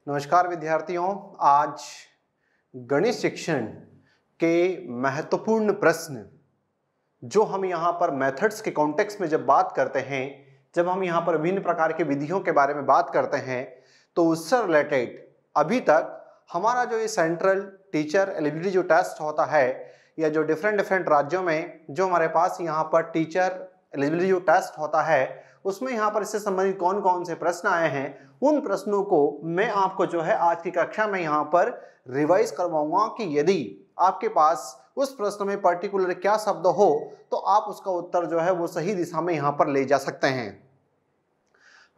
नमस्कार विद्यार्थियों, आज गणित शिक्षण के महत्वपूर्ण प्रश्न जो हम यहाँ पर मेथड्स के कॉन्टेक्स्ट में जब बात करते हैं, जब हम यहाँ पर विभिन्न प्रकार के विधियों के बारे में बात करते हैं, तो उससे रिलेटेड अभी तक हमारा जो ये सेंट्रल टीचर एलिजिबिलिटी जो टेस्ट होता है या जो डिफरेंट राज्यों में जो हमारे पास यहाँ पर टीचर एलिजिबिलिटी जो टेस्ट होता है, उसमें यहाँ पर इससे संबंधित कौन कौन से प्रश्न आए हैं, उन प्रश्नों को मैं आपको जो है आज की कक्षा में यहाँ पर रिवाइज करवाऊंगा कि यदि आपके पास उस प्रश्न में पर्टिकुलर क्या शब्द हो तो आप उसका उत्तर जो है वो सही दिशा में यहाँ पर ले जा सकते हैं।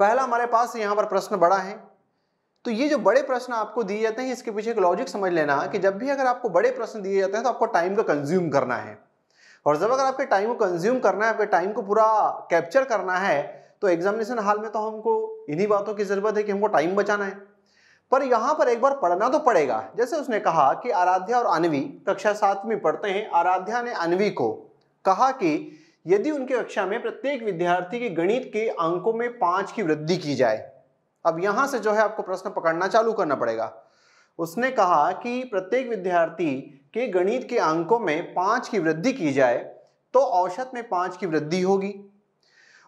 पहला हमारे पास यहाँ पर प्रश्न बड़ा है, तो ये जो बड़े प्रश्न आपको दिए जाते हैं इसके पीछे एक लॉजिक समझ लेना कि जब भी अगर आपको बड़े प्रश्न दिए जाते हैं तो आपको टाइम को कंज्यूम करना है, और जब अगर आपके टाइम को कंज्यूम करना है, आपके टाइम को पूरा कैप्चर करना है, तो एग्जामिनेशन हॉल में तो हमको इन्हीं बातों की जरूरत है कि हमको टाइम बचाना है। पर यहाँ पर एक बार पढ़ना तो पड़ेगा। जैसे उसने कहा कि आराध्या और अन्वी कक्षा 7 में पढ़ते हैं, आराध्या ने अन्वी को कहा कि यदि उनकी कक्षा में प्रत्येक विद्यार्थी के गणित के अंकों में 5 की वृद्धि की जाए। अब यहाँ से जो है आपको प्रश्न पकड़ना चालू करना पड़ेगा। उसने कहा कि प्रत्येक विद्यार्थी के गणित के अंकों में 5 की वृद्धि की जाए तो औसत में 5 की वृद्धि होगी।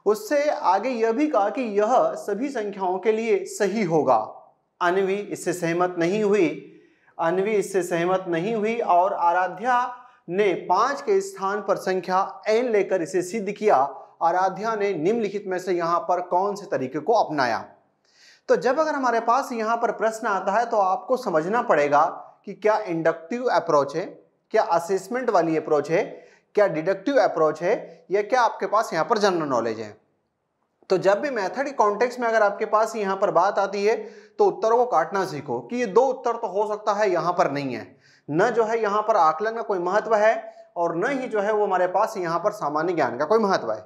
उससे आगे यह भी कहा कि यह सभी संख्याओं के लिए सही होगा। अन्वी इससे सहमत नहीं हुई और आराध्या ने 5 के स्थान पर संख्या n लेकर इसे सिद्ध किया। आराध्या ने निम्नलिखित में से यहाँ पर कौन से तरीके को अपनाया? तो जब अगर हमारे पास यहाँ पर प्रश्न आता है तो आपको समझना पड़ेगा कि क्या इंडक्टिव अप्रोच है, क्या असेसमेंट वाली अप्रोच है, क्या डिडक्टिव अप्रोच है, या क्या आपके पास यहाँ पर जनरल नॉलेज है। तो जब भी मेथड के कॉन्टेक्स्ट में अगर आपके पास यहाँ पर बात आती है तो उत्तरों को काटना सीखो कि ये 2 उत्तर तो हो सकता है यहाँ पर नहीं है, न जो है यहाँ पर आकलन का कोई महत्व है और न ही जो है वो हमारे पास यहाँ पर सामान्य ज्ञान का कोई महत्व है।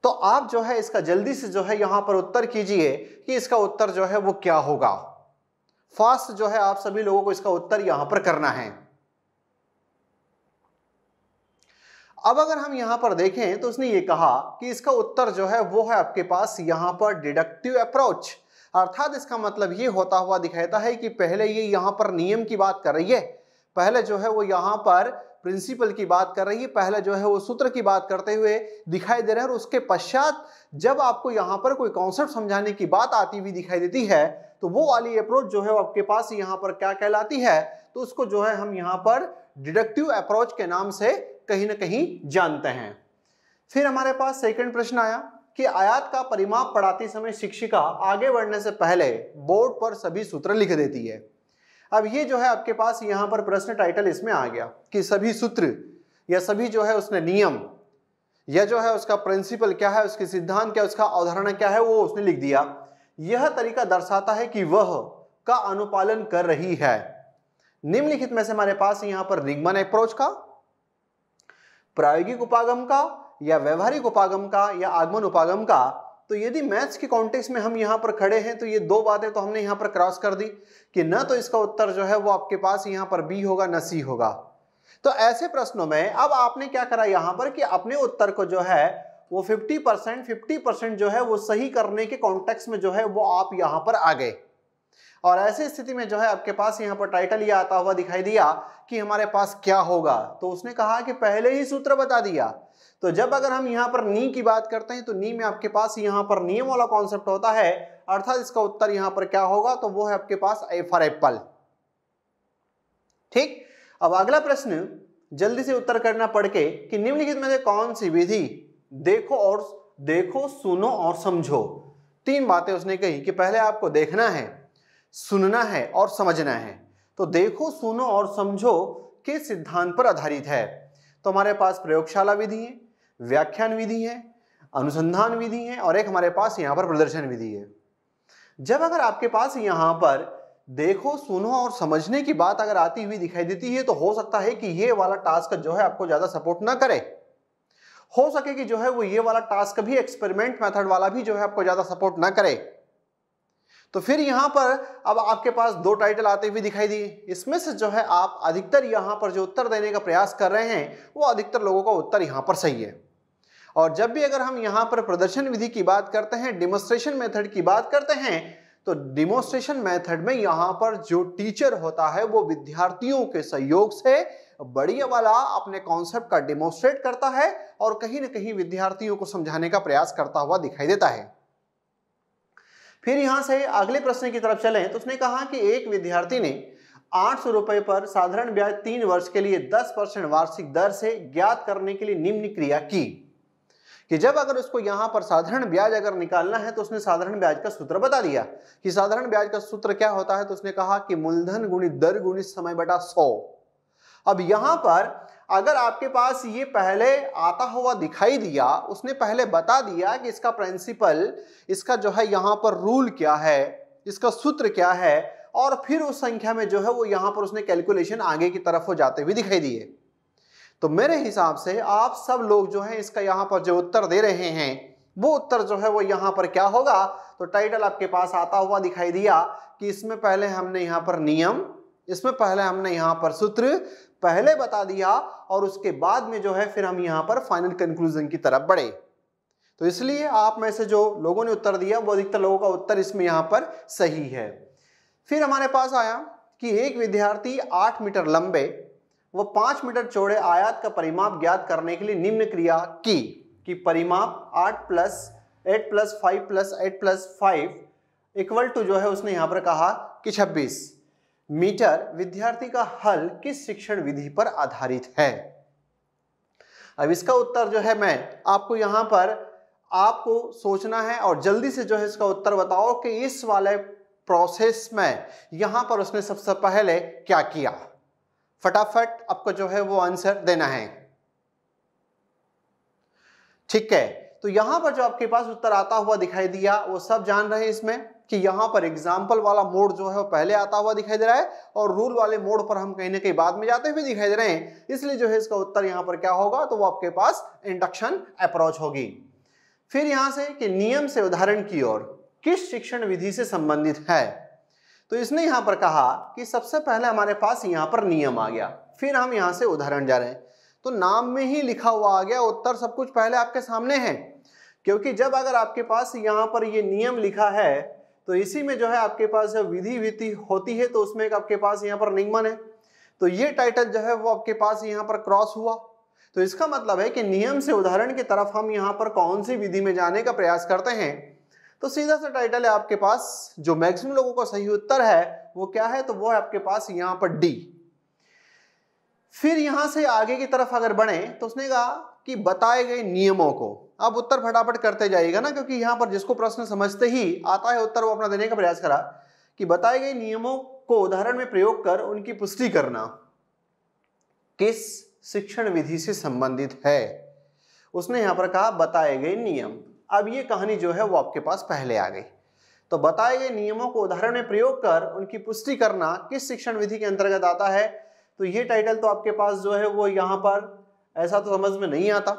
तो आप जो है इसका जल्दी से जो है यहाँ पर उत्तर कीजिए कि इसका उत्तर जो है वो क्या होगा। फास्ट जो है आप सभी लोगों को इसका उत्तर यहाँ पर करना है। अब अगर हम यहाँ पर देखें तो उसने ये कहा कि इसका उत्तर जो है वो है आपके पास यहाँ पर डिडक्टिव अप्रोच, अर्थात इसका मतलब ये होता हुआ दिखाता है कि पहले ये यहाँ पर नियम की बात कर रही है, पहले जो है वो यहाँ पर प्रिंसिपल की बात कर रही है, पहले जो है वो सूत्र की बात करते हुए दिखाई दे रहा है, और उसके पश्चात जब आपको यहाँ पर कोई कॉन्सेप्ट समझाने की बात आती हुई दिखाई देती है तो वो वाली अप्रोच जो है वो आपके पास यहाँ पर क्या कहलाती है, तो उसको जो है हम यहाँ पर डिडक्टिव अप्रोच के नाम से कहीं ना कहीं जानते हैं। फिर हमारे पास सेकंड प्रश्न आया कि आयत का परिमाप पढ़ाते समय शिक्षिका आगे बढ़ने से पहले बोर्ड पर सभी सूत्र लिख देती है। अब ये जो है आपके पास यहाँ पर प्रश्न टाइटल इसमें आ गया कि सभी सूत्र या सभी जो है उसने नियम या जो है उसका प्रिंसिपल क्या है, उसकी सिद्धांत क्या, उसका अवधारणा क्या है, वो उसने लिख दिया। यह तरीका दर्शाता है कि वह का अनुपालन कर रही है। निम्नलिखित में से हमारे पास यहाँ पर निगमन अप्रोच का, प्रायोगिक उपागम का, या व्यवहारिक उपागम का, या आगमन उपागम का। तो यदि मैथ्स के कॉन्टेक्स्ट में हम यहाँ पर खड़े हैं तो ये 2 बातें तो हमने यहाँ पर क्रॉस कर दी कि न तो इसका उत्तर जो है वो आपके पास यहाँ पर बी होगा न सी होगा। तो ऐसे प्रश्नों में अब आपने क्या करा यहाँ पर कि अपने उत्तर को जो है वो 50% जो है वो सही करने के कॉन्टेक्स्ट में जो है वो आप यहाँ पर आ गए, और ऐसी स्थिति में जो है आपके पास यहाँ पर टाइटल ये आता हुआ दिखाई दिया कि हमारे पास क्या होगा। तो उसने कहा कि पहले ही सूत्र बता दिया। तो जब अगर हम यहाँ पर नी की बात करते हैं तो नी में आपके पास यहाँ पर नियम वाला कॉन्सेप्ट होता है, अर्थात इसका उत्तर यहाँ पर क्या होगा, तो वो है आपके पास ए फॉर एप्पल। ठीक, अब अगला प्रश्न जल्दी से उत्तर करना पढ़ के कि निम्नलिखित में से कौन सी विधि देखो सुनो और समझो। 3 बातें उसने कही कि पहले आपको देखना है, सुनना है और समझना है। तो देखो सुनो और समझो के सिद्धांत पर आधारित है। तो हमारे पास प्रयोगशाला विधि है, व्याख्यान विधि है, अनुसंधान विधि है, और एक हमारे पास यहाँ पर प्रदर्शन विधि है। जब अगर आपके पास यहाँ पर देखो सुनो और समझने की बात अगर आती हुई दिखाई देती है तो हो सकता है कि ये वाला टास्क जो है आपको ज्यादा सपोर्ट ना करे, हो सके कि जो है वो ये वाला टास्क भी एक्सपेरिमेंट मेथड वाला भी जो है आपको ज्यादा सपोर्ट ना करे। तो फिर यहाँ पर अब आपके पास 2 टाइटल आते हुए दिखाई दिए, इसमें से जो है आप अधिकतर यहाँ पर जो उत्तर देने का प्रयास कर रहे हैं वो अधिकतर लोगों का उत्तर यहाँ पर सही है। और जब भी अगर हम यहाँ पर प्रदर्शन विधि की बात करते हैं, डेमोन्स्ट्रेशन मेथड की बात करते हैं, तो डिमोन्स्ट्रेशन मेथड में यहां पर जो टीचर होता है वो विद्यार्थियों के सहयोग से बढ़िया वाला अपने कॉन्सेप्ट का डिमोन्स्ट्रेट करता है और कहीं ना कहीं विद्यार्थियों को समझाने का प्रयास करता हुआ दिखाई देता है। फिर यहां से अगले प्रश्न की तरफ चलें तो उसने कहा कि एक विद्यार्थी ने 800 रुपए पर साधारण ब्याज 3 वर्ष के लिए 10% वार्षिक दर से ज्ञात करने के लिए निम्न क्रिया की कि जब अगर उसको यहां पर साधारण ब्याज अगर निकालना है तो उसने साधारण ब्याज का सूत्र बता दिया कि साधारण ब्याज का सूत्र क्या होता है। तो उसने कहा कि मूलधन गुणित दर गुणित समय बटा 100। अब यहां पर अगर आपके पास ये पहले आता हुआ दिखाई दिया, उसने पहले बता दिया कि इसका प्रिंसिपल, इसका जो है यहां पर रूल क्या है, इसका सूत्र क्या है, और फिर उस संख्या में जो है वो यहां पर उसने कैलकुलेशन आगे की तरफ हो जाते हुए दिखाई दिए। तो मेरे हिसाब से आप सब लोग जो है इसका यहां पर जो उत्तर दे रहे हैं वो उत्तर जो है वो यहां पर क्या होगा। तो टाइटल आपके पास आता हुआ दिखाई दिया कि इसमें पहले हमने यहां पर नियम, इसमें पहले हमने यहां पर सूत्र पहले बता दिया और उसके बाद में जो है फिर हम यहां पर फाइनल कंक्लूजन की तरफ बढ़े। तो इसलिए आप में से जो लोगों ने उत्तर दिया वो अधिकतर लोगों का उत्तर इसमें यहां पर सही है। फिर हमारे पास आया कि एक विद्यार्थी 8 मीटर लंबे वो 5 मीटर चौड़े आयत का परिमाप ज्ञात करने के लिए निम्न क्रिया की कि परिमाप 8 + 8 + 5 + 8 + 5 इक्वल टू जो है उसने यहां पर कहा कि 26 मीटर। विद्यार्थी का हल किस शिक्षण विधि पर आधारित है। अब इसका उत्तर जो है मैं आपको यहां पर आपको सोचना है और जल्दी से जो है इसका उत्तर बताओ कि इस वाले प्रोसेस में यहां पर उसने सबसे पहले क्या किया। फटाफट आपको जो है वो आंसर देना है। ठीक है, तो यहां पर जो आपके पास उत्तर आता हुआ दिखाई दिया वो सब जान रहे हैं इसमें कि यहां पर एग्जाम्पल वाला मोड जो है वो पहले आता हुआ दिखाई दे रहा है और रूल वाले मोड पर हम कहीं ना कहीं बाद में जाते हुए दिखाई दे रहे हैं। इसलिए जो है इसका उत्तर यहां पर क्या होगा, तो वो आपके पास इंडक्शन अप्रोच होगी। फिर यहां से कि नियम से उदाहरण की ओर किस शिक्षण विधि से संबंधित है। तो इसने यहां पर कहा कि सबसे पहले हमारे पास यहां पर नियम आ गया, फिर हम यहां से उदाहरण जा रहे हैं। तो नाम में ही लिखा हुआ आ गया, उत्तर सब कुछ पहले आपके सामने है, क्योंकि जब अगर आपके पास यहां पर ये नियम लिखा है तो इसी में जो है आपके पास जब विधि होती है तो उसमें आपके पास यहाँ पर निगमन है। तो ये टाइटल जो है वो आपके पास यहाँ पर क्रॉस हुआ। तो इसका मतलब है कि नियम से उदाहरण की तरफ हम यहाँ पर कौन सी विधि में जाने का प्रयास करते हैं। तो सीधा सा टाइटल है आपके पास, जो मैक्सिमम लोगों का सही उत्तर है वो क्या है, तो वो है आपके पास यहाँ पर डी। फिर यहां से आगे की तरफ अगर बढ़े तो उसने कहा कि बताए गए नियमों को, अब उत्तर फटाफट करते जाइएगा ना, क्योंकि यहां पर जिसको प्रश्न समझते ही आता है उत्तर वो अपना देने का प्रयास करा कि बताए गए नियमों को उदाहरण में प्रयोग कर उनकी पुष्टि करना किस शिक्षण विधि से संबंधित है। उसने यहां पर कहा बताए गए नियम। अब ये कहानी जो है वो आपके पास पहले आ गई। तो बताए गए नियमों को उदाहरण में प्रयोग कर उनकी पुष्टि करना किस शिक्षण विधि के अंतर्गत आता है। तो ये टाइटल तो आपके पास जो है वो यहाँ पर ऐसा तो समझ में नहीं आता।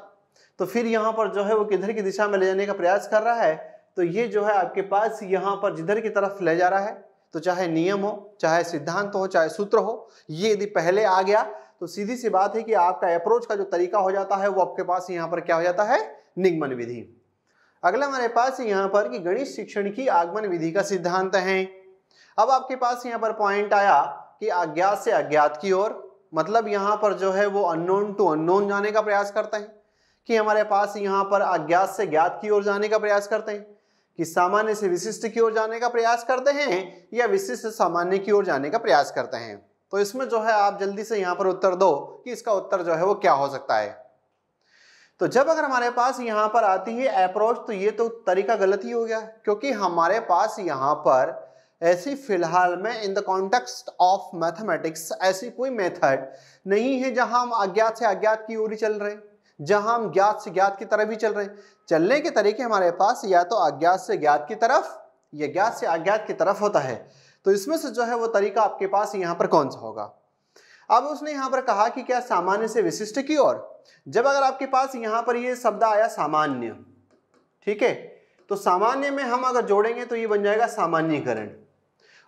तो फिर यहाँ पर जो है वो किधर की दिशा में ले जाने का प्रयास कर रहा है, तो ये जो है आपके पास यहाँ पर जिधर की तरफ ले जा रहा है, तो चाहे नियम हो, चाहे सिद्धांत हो, चाहे सूत्र हो, ये यदि पहले आ गया तो सीधी सी बात है कि आपका अप्रोच का जो तरीका हो जाता है वो आपके पास यहाँ पर क्या हो जाता है, निगमन विधि। अगला हमारे पास यहाँ पर कि गणित शिक्षण की आगमन विधि का सिद्धांत है। अब आपके पास यहाँ पर पॉइंट आया कि अज्ञात से अज्ञात की ओर, मतलब यहाँ पर जो है वो अननोन टू अननोन जाने का प्रयास करते हैं, कि हमारे पास यहाँ पर अज्ञात से ज्ञात की ओर जाने का प्रयास करते हैं, कि सामान्य से विशिष्ट की ओर जाने का प्रयास करते हैं या विशिष्ट से सामान्य की ओर जाने का प्रयास करते हैं। तो इसमें जो है आप जल्दी से यहाँ पर उत्तर दो कि इसका उत्तर जो है वो क्या हो सकता है। तो जब अगर हमारे पास यहाँ पर आती है अप्रोच, तो ये तो तरीका गलत ही हो गया, क्योंकि हमारे पास यहाँ पर ऐसी फिलहाल में in the context of mathematics ऐसी कोई मेथड नहीं है जहां हम अज्ञात से अज्ञात की ओर ही चल रहे हैं, जहां हम ज्ञात से ज्ञात की तरफ ही चल रहे हैं। चलने के तरीके हमारे पास या तो अज्ञात से ज्ञात की तरफ या ज्ञात से अज्ञात की तरफ होता है। तो इसमें से जो है वो तरीका आपके पास यहाँ पर कौन सा होगा। अब उसने यहाँ पर कहा कि क्या सामान्य से विशिष्ट की ओर। जब अगर आपके पास यहाँ पर ये शब्द आया सामान्य, ठीक है, तो सामान्य में हम अगर जोड़ेंगे तो ये बन जाएगा सामान्यीकरण,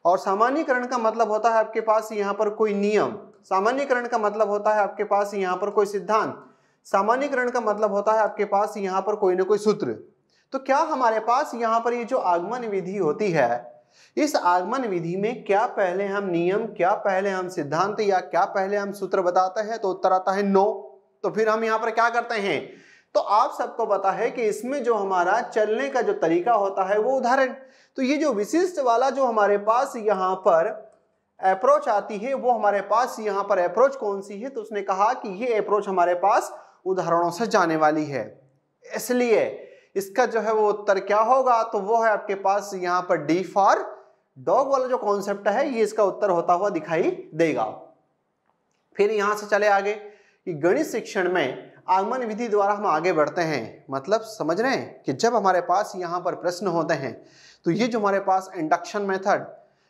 और सामान्यीकरण का मतलब होता है आपके पास यहाँ पर कोई नियम, सामान्यीकरण का मतलब होता है आपके पास यहाँ पर कोई सिद्धांत, सामान्यीकरण का मतलब होता है आपके पास यहाँ पर कोई ना कोई सूत्र। तो क्या हमारे पास यहाँ पर ये जो आगमन विधि होती है इस आगमन विधि में क्या पहले हम नियम, क्या पहले हम सिद्धांत या क्या पहले हम सूत्र बताते हैं? तो उत्तर आता है नो। तो फिर हम यहाँ पर क्या करते हैं? तो आप सबको पता है कि इसमें जो हमारा चलने का जो तरीका होता है वो उदाहरण, तो ये जो विशिष्ट वाला जो हमारे पास यहाँ पर अप्रोच आती है वो हमारे पास यहाँ पर अप्रोच कौन सी है? तो उसने कहा कि ये अप्रोच हमारे पास उदाहरणों से जाने वाली है, इसलिए इसका जो है वो उत्तर क्या होगा? तो वो है आपके पास यहाँ पर डी फॉर डॉग वाला जो कॉन्सेप्ट है ये इसका उत्तर होता हुआ दिखाई देगा। फिर यहां से चले आगे कि गणित शिक्षण में आगमन विधि द्वारा हम आगे बढ़ते हैं, मतलब समझ रहे हैं कि जब हमारे पास यहाँ पर प्रश्न होते हैं तो ये जो हमारे पास इंडक्शन मेथड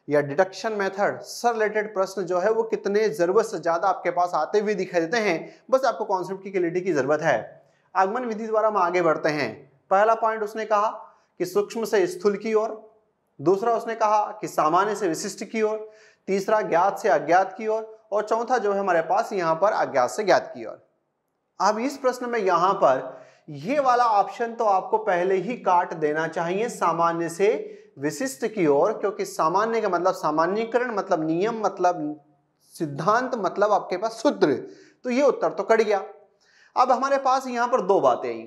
या डिडक्शन मेथड से रिलेटेड प्रश्न जो है वो कितने जरूरत से ज्यादा आपके पास आते हुए दिखाई देते हैं, बस आपको कॉन्सेप्ट की क्लैरिटी की जरूरत है। आगमन विधि द्वारा हम आगे बढ़ते हैं। पहला पॉइंट उसने कहा कि सूक्ष्म से स्थूल की ओर, दूसरा उसने कहा कि सामान्य से विशिष्ट की ओर, तीसरा ज्ञात से अज्ञात की ओर, और चौथा जो है हमारे पास यहाँ पर अज्ञात से ज्ञात की ओर। अब इस प्रश्न में यहाँ पर ये वाला ऑप्शन तो आपको पहले ही काट देना चाहिए, सामान्य से विशिष्ट की ओर, क्योंकि सामान्य का मतलब सामान्यीकरण, मतलब नियम, मतलब सिद्धांत, मतलब आपके पास सूत्र, तो ये उत्तर तो कट गया। अब हमारे पास यहाँ पर दो बातें आई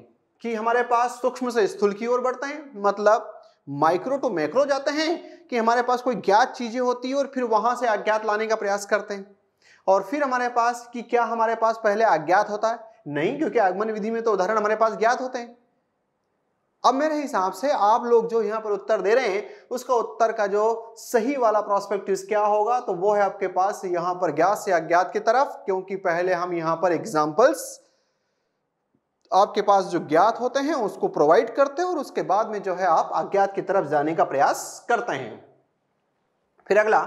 कि हमारे पास सूक्ष्म से स्थूल की ओर बढ़ते हैं, मतलब माइक्रो टू मैक्रो जाते हैं, कि हमारे पास कोई ज्ञात चीजें होती है और फिर वहां से अज्ञात लाने का प्रयास करते हैं। और फिर हमारे पास कि क्या हमारे पास पहले अज्ञात होता है? नहीं, क्योंकि आगमन विधि में तो उदाहरण हमारे पास ज्ञात होते हैं। अब मेरे हिसाब से आप लोग जो यहाँ पर उत्तर दे रहे हैं उसका उत्तर का जो सही वाला प्रोस्पेक्टिव क्या होगा? तो वो है आपके पास यहाँ पर ज्ञात से अज्ञात की तरफ, क्योंकि पहले हम यहाँ पर एग्जाम्पल्स आपके पास जो ज्ञात होते हैं उसको प्रोवाइड करते हैं और उसके बाद में जो है आप अज्ञात की तरफ जाने का प्रयास करते हैं। फिर अगला,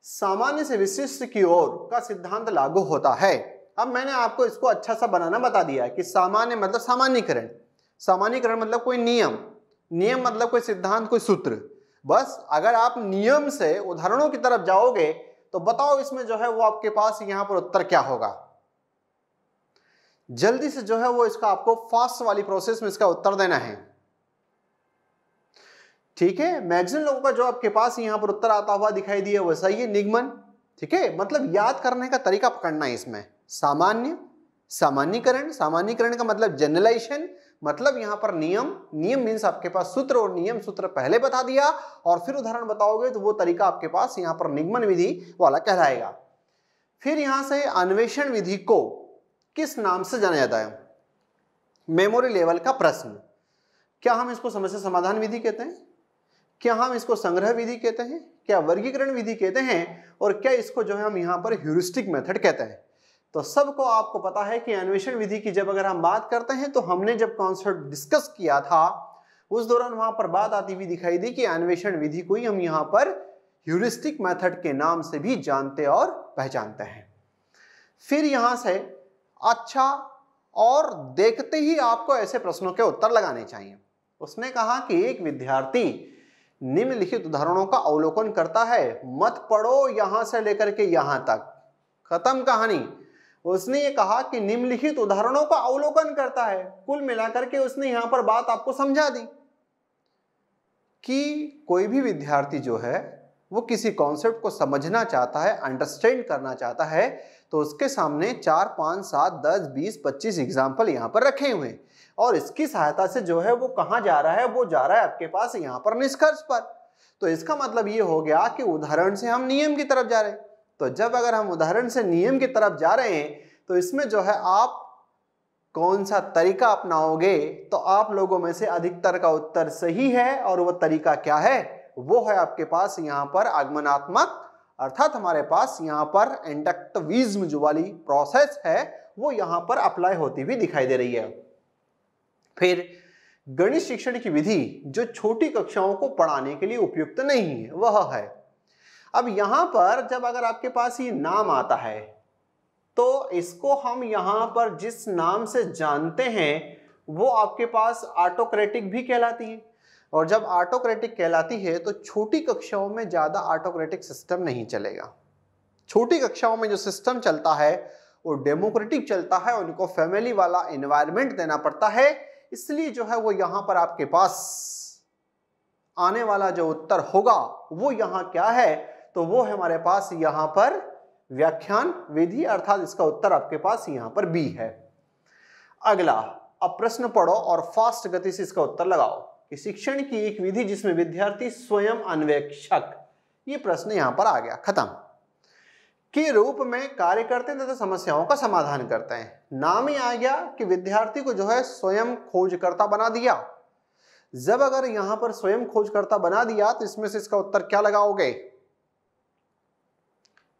सामान्य से विशिष्ट की ओर का सिद्धांत लागू होता है। अब मैंने आपको इसको अच्छा सा बनाना बता दिया है कि सामान्य मतलब सामान्यीकरण, सामान्यीकरण मतलब कोई नियम, नियम मतलब कोई सिद्धांत, कोई सूत्र। बस अगर आप नियम से उदाहरणों की तरफ जाओगे तो बताओ इसमें जो है वो आपके पास यहाँ पर उत्तर क्या होगा? जल्दी से जो है वो इसका आपको फास्ट वाली प्रोसेस में इसका उत्तर देना है, ठीक है। मैक्सिमम लोगों का जो आपके पास यहाँ पर उत्तर आता हुआ दिखाई दिया वैसा ही है निगमन, ठीक है। मतलब याद करने का तरीका पकड़ना है इसमें। सामान्य, सामान्यीकरण, सामान्यीकरण का मतलब जनरलाइजेशन, मतलब यहाँ पर नियम, नियम मीन्स आपके पास सूत्र, और नियम सूत्र पहले बता दिया और फिर उदाहरण बताओगे तो वो तरीका आपके पास यहाँ पर निगमन विधि वाला कहलाएगा। फिर यहाँ से अन्वेषण विधि को किस नाम से जाना जाता है? मेमोरी लेवल का प्रश्न। क्या हम इसको समस्या समाधान विधि कहते हैं? क्या हम इसको संग्रह विधि कहते हैं? क्या वर्गीकरण विधि कहते हैं? और क्या इसको जो है हम यहाँ पर ह्यूरिस्टिक मेथड कहते हैं? तो सबको आपको पता है कि अन्वेषण विधि की जब अगर हम बात करते हैं तो हमने जब कॉन्सेप्ट डिस्कस किया था उस दौरान वहां पर बात आती हुई दिखाई दी कि अन्वेषण विधि को ही हम यहाँ पर ह्यूरिस्टिक मेथड के नाम से भी जानते और पहचानते हैं। फिर यहां से अच्छा और देखते ही आपको ऐसे प्रश्नों के उत्तर लगाने चाहिए। उसने कहा कि एक विद्यार्थी निम्नलिखित उदाहरणों का अवलोकन करता है, मत पढ़ो यहां से लेकर के यहां तक, खत्म कहानी। उसने ये कहा कि निम्नलिखित उदाहरणों का अवलोकन करता है, कुल मिलाकर के उसने यहां पर बात आपको समझा दी कि कोई भी विद्यार्थी जो है वो किसी कॉन्सेप्ट को समझना चाहता है, अंडरस्टैंड करना चाहता है, तो उसके सामने 4, 5, 7, 10, 20, 25 एग्जाम्पल यहाँ पर रखे हुए हैं और इसकी सहायता से जो है वो कहाँ जा रहा है? वो जा रहा है आपके पास यहाँ पर निष्कर्ष पर। तो इसका मतलब ये हो गया कि उदाहरण से हम नियम की तरफ जा रहे हैं। तो जब अगर हम उदाहरण से नियम की तरफ जा रहे हैं तो इसमें जो है आप कौन सा तरीका अपनाओगे? तो आप लोगों में से अधिकतर का उत्तर सही है, और वो तरीका क्या है? वो है आपके पास यहाँ पर आगमनात्मक, अर्थात हमारे पास यहाँ पर इंडक्टिविज्म जो वाली प्रोसेस है वो यहाँ पर अप्लाई होती हुई दिखाई दे रही है। फिर गणित शिक्षण की विधि जो छोटी कक्षाओं को पढ़ाने के लिए उपयुक्त नहीं है वह है। अब यहाँ पर जब अगर आपके पास ये नाम आता है तो इसको हम यहाँ पर जिस नाम से जानते हैं वो आपके पास ऑटोक्रेटिक भी कहलाती है, और जब ऑटोक्रेटिक कहलाती है तो छोटी कक्षाओं में ज्यादा ऑटोक्रेटिक सिस्टम नहीं चलेगा। छोटी कक्षाओं में जो सिस्टम चलता है वो डेमोक्रेटिक चलता है, उनको फैमिली वाला एनवायरनमेंट देना पड़ता है, इसलिए जो है वो यहाँ पर आपके पास आने वाला जो उत्तर होगा वो यहाँ क्या है, तो वो है हमारे पास यहाँ पर व्याख्यान विधि, अर्थात इसका उत्तर आपके पास यहाँ पर बी है। अगला, अब प्रश्न पढ़ो और फास्ट गति से इसका उत्तर लगाओ कि शिक्षण की एक विधि जिसमें विद्यार्थी स्वयं अन्वेषक, ये प्रश्न यहां पर आ गया, खत्म, के रूप में कार्य करते हैं तथा समस्याओं का समाधान करते हैं। नाम ही आ गया कि विद्यार्थी को जो है स्वयं खोजकर्ता बना दिया। जब अगर यहां पर स्वयं खोजकर्ता बना दिया तो इसमें से इसका उत्तर क्या लगाओगे?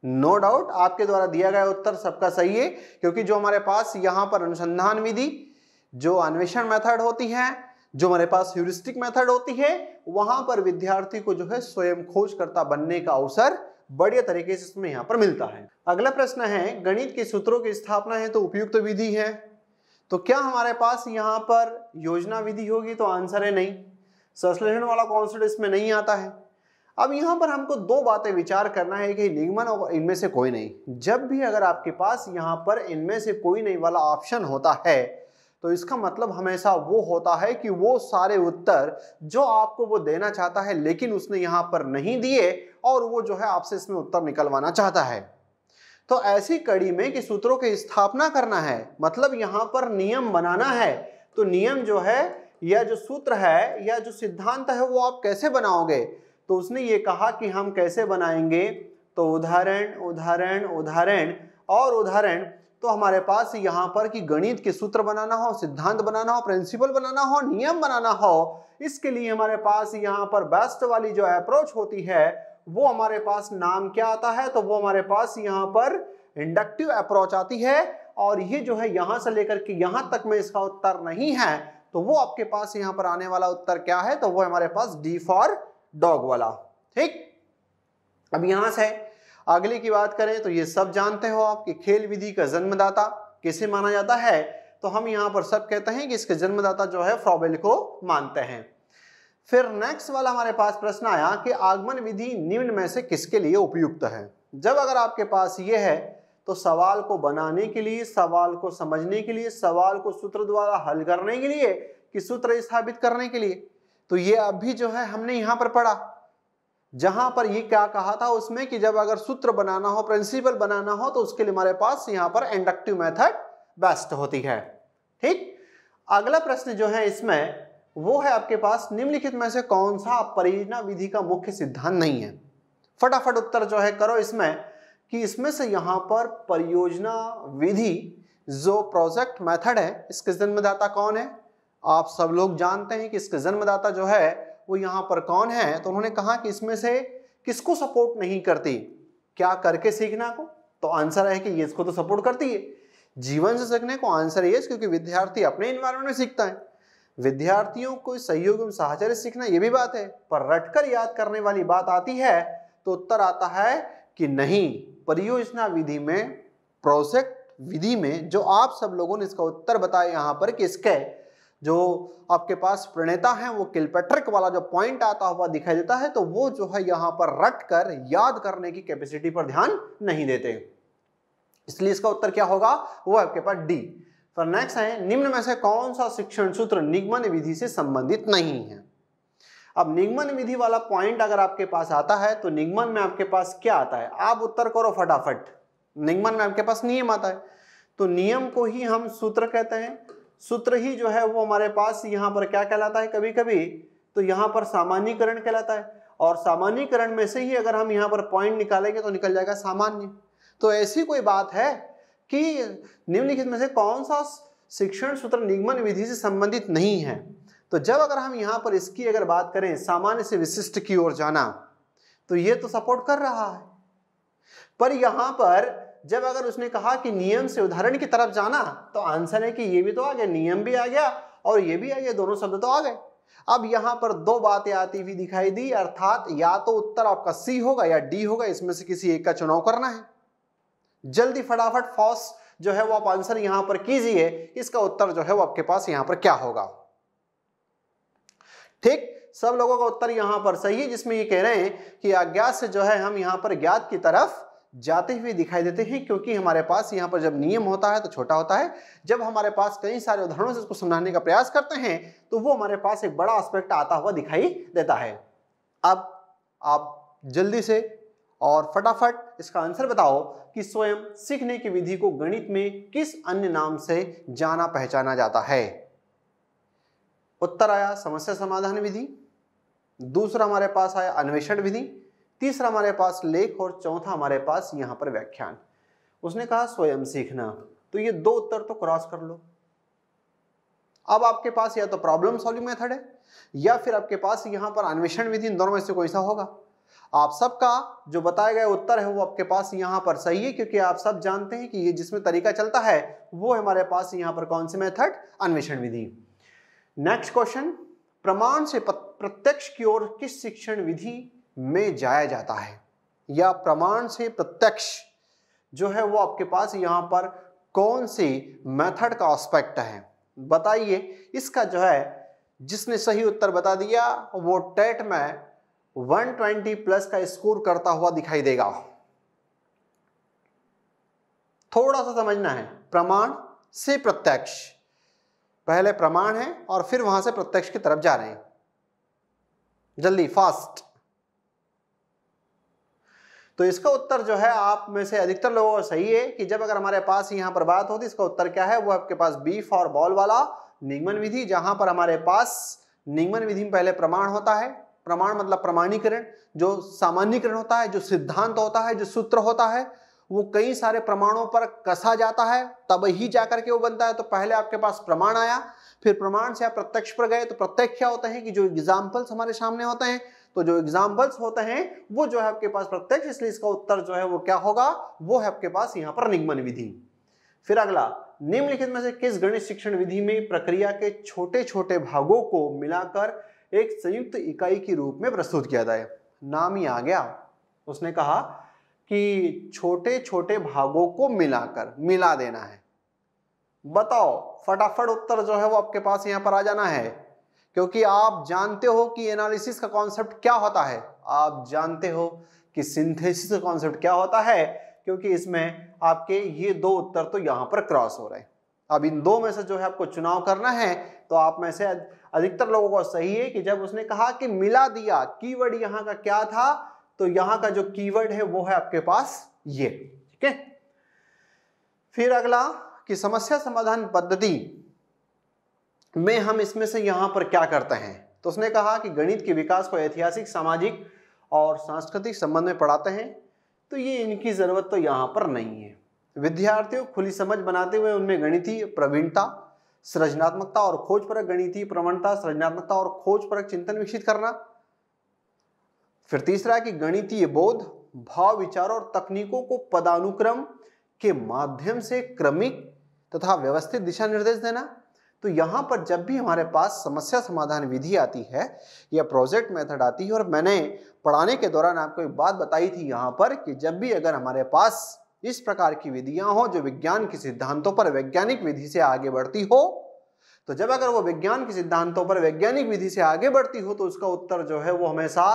नो डाउट आपके द्वारा दिया गया उत्तर सबका सही है, क्योंकि जो हमारे पास यहां पर अनुसंधान विधि, जो अन्वेषण मेथड होती है, जो हमारे पास ह्यूरिस्टिक मेथड होती है, वहां पर विद्यार्थी को जो है स्वयं खोजकर्ता बनने का अवसर बढ़िया तरीके से इसमें यहां पर मिलता है। अगला प्रश्न है, गणित के सूत्रों की स्थापना है तो उपयुक्त विधि है, तो क्या हमारे पास यहां पर योजना विधि होगी? तो आंसर है नहीं, संश्लेषण वाला कॉन्सेप्ट इसमें नहीं आता है। अब यहां पर हमको दो बातें विचार करना है कि निगमन और इनमें से कोई नहीं। जब भी अगर आपके पास यहां पर इनमें से कोई नहीं वाला ऑप्शन होता है तो इसका मतलब हमेशा वो होता है कि वो सारे उत्तर जो आपको वो देना चाहता है लेकिन उसने यहां पर नहीं दिए और वो जो है आपसे इसमें उत्तर निकलवाना चाहता है। तो ऐसी कड़ी में कि सूत्रों की स्थापना करना है, मतलब यहां पर नियम बनाना है, तो नियम जो है या जो सूत्र है या जो सिद्धांत है वो आप कैसे बनाओगे? तो उसने ये कहा कि हम कैसे बनाएंगे, तो उदाहरण उदाहरण उदाहरण और उदाहरण। तो हमारे पास यहाँ पर कि गणित के सूत्र बनाना हो, सिद्धांत बनाना हो, प्रिंसिपल बनाना हो, नियम बनाना हो, इसके लिए हमारे पास यहाँ पर बेस्ट वाली जो अप्रोच होती है वो हमारे पास नाम क्या आता है, तो वो हमारे पास यहाँ पर इंडक्टिव अप्रोच आती है। और ये जो है यहाँ से लेकर के यहाँ तक में इसका उत्तर नहीं है, तो वो आपके पास यहाँ पर आने वाला उत्तर क्या है, तो वो हमारे पास डी फॉर डॉग वाला। ठीक, अब यहां से अगले की बात करें तो ये सब जानते हो आप कि खेल विधि का जन्मदाता किसे माना जाता है, तो हम यहां पर सब कहते हैं कि इसके जन्मदाता जो है फ्रॉबेल को मानते हैं। फिर नेक्स्ट वाला हमारे पास प्रश्न आया कि आगमन विधि निम्न में से किसके लिए उपयुक्त है। जब अगर आपके पास ये है तो सवाल को बनाने के लिए, सवाल को समझने के लिए, सवाल को सूत्र द्वारा हल करने के लिए कि सूत्र स्थापित करने के लिए, तो ये अभी जो है हमने यहां पर पढ़ा, जहां पर ये क्या कहा था उसमें कि जब अगर सूत्र बनाना हो, प्रिंसिपल बनाना हो, तो उसके लिए हमारे पास यहां पर इंडक्टिव मेथड बेस्ट होती है। ठीक, अगला प्रश्न जो है इसमें वो है आपके पास निम्नलिखित में से कौन सा परियोजना विधि का मुख्य सिद्धांत नहीं है। फटाफट उत्तर जो है करो इसमें कि इसमें से यहां पर परियोजना विधि जो प्रोजेक्ट मेथड है, इसके जन्मदाता कौन है? आप सब लोग जानते हैं कि इसके जन्मदाता जो है वो यहाँ पर कौन है। तो उन्होंने कहा कि इसमें से किसको सपोर्ट नहीं करती, क्या करके सीखना को, तो आंसर है कि ये इसको तो सपोर्ट करती है। जीवन से सीखने को आंसर ये, क्योंकि विद्यार्थी अपने एनवायरनमेंट में सीखता है। विद्यार्थियों को सहयोग एवं साहचर्य सीखना ये भी बात है, पर रटकर याद करने वाली बात आती है तो उत्तर आता है कि नहीं, परियोजना विधि में, प्रोजेक्ट विधि में जो आप सब लोगों ने इसका उत्तर बताया यहाँ पर कि इसके जो आपके पास प्रणेता हैं वो किलपैट्रिक वाला जो पॉइंट आता हुआ दिखाई देता है, तो वो जो है यहाँ पर रट कर याद करने की कैपेसिटी पर ध्यान नहीं देते, इसलिए इसका उत्तर क्या होगा, वो आपके पास डी। फिर नेक्स्ट है, निम्न में से कौन सा शिक्षण सूत्र निगमन विधि से संबंधित नहीं है। अब निगमन विधि वाला पॉइंट अगर आपके पास आता है तो निगमन में आपके पास क्या आता है, आप उत्तर करो फटाफट। निगमन में आपके पास नियम आता है, तो नियम को ही हम सूत्र कहते हैं। सूत्र ही जो है वो हमारे पास यहाँ पर क्या कहलाता है, कभी कभी तो यहाँ पर सामान्यीकरण कहलाता है, और सामान्यीकरण में से ही अगर हम यहाँ पर पॉइंट निकालेंगे तो निकल जाएगा सामान्य। तो ऐसी कोई बात है कि निम्नलिखित में से कौन सा शिक्षण सूत्र निगमन विधि से संबंधित नहीं है, तो जब अगर हम यहाँ पर इसकी अगर बात करें सामान्य से विशिष्ट की ओर जाना, तो ये तो सपोर्ट कर रहा है। पर यहाँ पर जब अगर उसने कहा कि नियम से उदाहरण की तरफ जाना, तो आंसर है कि ये भी तो आ गया, नियम भी आ गया और ये भी आ गया, दोनों शब्द तो आ गए। अब यहाँ पर दो बातें आती हुई दिखाई दी, अर्थात या तो उत्तर आपका सी होगा या डी होगा, इसमें से किसी एक का चुनाव करना है। जल्दी फटाफट फॉस जो है वो आप आंसर यहां पर कीजिए, इसका उत्तर जो है वो आपके पास यहां पर क्या होगा। ठीक, सब लोगों का उत्तर यहां पर सही है, जिसमें ये कह रहे हैं कि अज्ञात से जो है हम यहां पर ज्ञात की तरफ जाते हुए दिखाई देते हैं, क्योंकि हमारे पास यहाँ पर जब नियम होता है तो छोटा होता है, जब हमारे पास कई सारे उदाहरणों से इसको समझाने का प्रयास करते हैं तो वो हमारे पास एक बड़ा एस्पेक्ट आता हुआ दिखाई देता है। अब आप जल्दी से और फटाफट इसका आंसर बताओ कि स्वयं सीखने की विधि को गणित में किस अन्य नाम से जाना पहचाना जाता है। उत्तर आया समस्या समाधान विधि, दूसरा हमारे पास आया अन्वेषण विधि, तीसरा हमारे पास लेख और चौथा हमारे पास यहां पर व्याख्यान। उसने कहा स्वयं सीखना, तो ये दो उत्तर तो क्रॉस कर लो। अब आपके पास या तो प्रॉब्लम सॉल्विंग मेथड है या फिर आपके पास यहां पर अन्वेषण विधि, इन दोनों में से कोई सा होगा। आप सबका जो बताया गया उत्तर है वो आपके पास यहां पर सही है, क्योंकि आप सब जानते हैं कि ये जिसमें तरीका चलता है वो हमारे पास यहां पर कौन सी मेथड, अन्वेषण विधि। नेक्स्ट क्वेश्चन, प्रमाण से प्रत्यक्ष की ओर किस शिक्षण विधि में जाया जाता है, या प्रमाण से प्रत्यक्ष जो है वो आपके पास यहां पर कौन सी मेथड का एस्पेक्ट है, बताइए। इसका जो है जिसने सही उत्तर बता दिया वो टेट में 120 प्लस का स्कोर करता हुआ दिखाई देगा। थोड़ा सा समझना है, प्रमाण से प्रत्यक्ष, पहले प्रमाण है और फिर वहां से प्रत्यक्ष की तरफ जा रहे हैं, जल्दी फास्ट। तो इसका उत्तर जो है आप में से अधिकतर लोगों का सही है कि जब अगर हमारे पास यहां पर बात होती, इसका उत्तर क्या है, वो आपके पास बी फॉर बॉल वाला निगमन विधि, जहां पर हमारे पास निगमन विधि में पहले प्रमाण होता है। प्रमाण मतलब प्रमाणीकरण, जो सामान्यीकरण होता है, जो सिद्धांत होता है, जो सूत्र होता है, वो कई सारे प्रमाणों पर कसा जाता है तब ही जाकर के वो बनता है। तो पहले आपके पास प्रमाण आया, फिर प्रमाण से आप प्रत्यक्ष पर गए। तो प्रत्यक्ष क्या होता है कि जो एग्जाम्पल्स हमारे सामने होते हैं, तो जो एग्जाम्पल्स होते हैं वो जो है आपके पास प्रत्यक्ष, इसलिए इसका उत्तर जो है वो क्या होगा, वो है आपके पास यहाँ पर निगमन विधि। फिर अगला, निम्नलिखित में से किस गणित शिक्षण विधि में प्रक्रिया के छोटे छोटे भागों को मिलाकर एक संयुक्त इकाई के रूप में प्रस्तुत किया जाए। नाम ही आ गया, उसने कहा कि छोटे छोटे भागों को मिलाकर, मिला देना है। बताओ फटाफट उत्तर जो है वो आपके पास यहां पर आ जाना है, क्योंकि आप जानते हो कि एनालिसिस का कॉन्सेप्ट क्या होता है, आप जानते हो कि सिंथेसिस का कॉन्सेप्ट क्या होता है, क्योंकि इसमें आपके ये दो उत्तर तो यहां पर क्रॉस हो रहे हैं। अब इन दो में से जो है आपको चुनाव करना है, तो आप में से अधिकतर लोगों को सही है कि जब उसने कहा कि मिला दिया, कीवर्ड यहां का क्या था, तो यहां का जो कीवर्ड है वो है आपके पास ये, ठीक है। फिर अगला कि समस्या समाधान पद्धति में हम इसमें से यहां पर क्या करते हैं, तो उसने कहा कि गणित के विकास को ऐतिहासिक, सामाजिक और सांस्कृतिक संबंध में पढ़ाते हैं। तो ये इनकी जरूरत तो यहां पर नहीं है। विद्यार्थियों को खुली समझ बनाते हुए उनमें गणितीय प्रवीणता, सृजनात्मकता और खोजपरक, गणितीय प्रवणता, सृजनात्मकता और खोजपरक चिंतन विकसित करना। फिर तीसरा कि गणितीय बोध, भाव, विचारों और तकनीकों को पदानुक्रम के माध्यम से क्रमिक तथा व्यवस्थित दिशा निर्देश देना। तो यहां पर जब भी हमारे पास समस्या समाधान विधि आती है या प्रोजेक्ट मेथड आती है, और मैंने पढ़ाने के दौरान आपको एक बात बताई थी यहां पर कि जब भी अगर हमारे पास इस प्रकार की विधियां हो जो विज्ञान के सिद्धांतों पर वैज्ञानिक विधि से आगे बढ़ती हो, तो जब अगर वो विज्ञान के सिद्धांतों पर वैज्ञानिक विधि से आगे बढ़ती हो, तो उसका उत्तर जो है वो हमेशा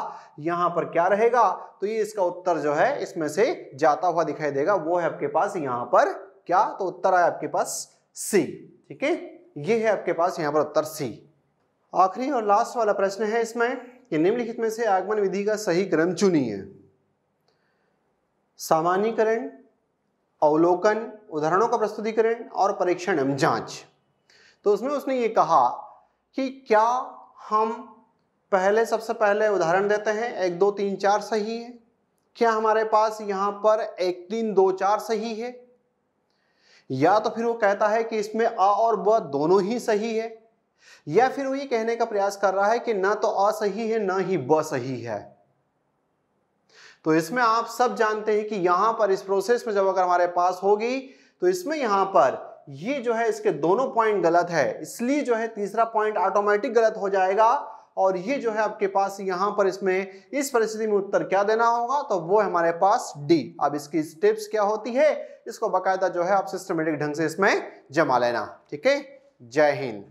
यहां पर क्या रहेगा, तो ये इसका उत्तर जो है इसमें से जाता हुआ दिखाई देगा, वो है आपके पास यहां पर क्या, तो उत्तर आया आपके पास सी, ठीक है। ये है आपके पास यहां पर उत्तर सी। आखिरी और लास्ट वाला प्रश्न है इसमें कि निम्नलिखित में से आगमन विधि का सही क्रम चुनिए। सामान्यीकरण, अवलोकन, उदाहरणों का प्रस्तुतिकरण और परीक्षण एवं जांच। तो उसमें उसने ये कहा कि क्या हम पहले सबसे पहले उदाहरण देते हैं 1 2 3 4 सही है, क्या हमारे पास यहां पर 1 3 2 4 सही है, या तो फिर वो कहता है कि इसमें अ और ब दोनों ही सही है, या फिर वो ये कहने का प्रयास कर रहा है कि ना तो अ सही है ना ही ब सही है। तो इसमें आप सब जानते हैं कि यहां पर इस प्रोसेस में जब अगर हमारे पास होगी, तो इसमें यहां पर ये जो है इसके दोनों पॉइंट गलत है, इसलिए जो है तीसरा पॉइंट ऑटोमेटिक गलत हो जाएगा, और ये जो है आपके पास यहां पर इसमें इस परिस्थिति में उत्तर क्या देना होगा, तो वो है हमारे पास डी। अब इसकी स्टेप्स क्या होती है, इसको बाकायदा जो है आप सिस्टमेटिक ढंग से इसमें जमा लेना, ठीक है। जय हिंद।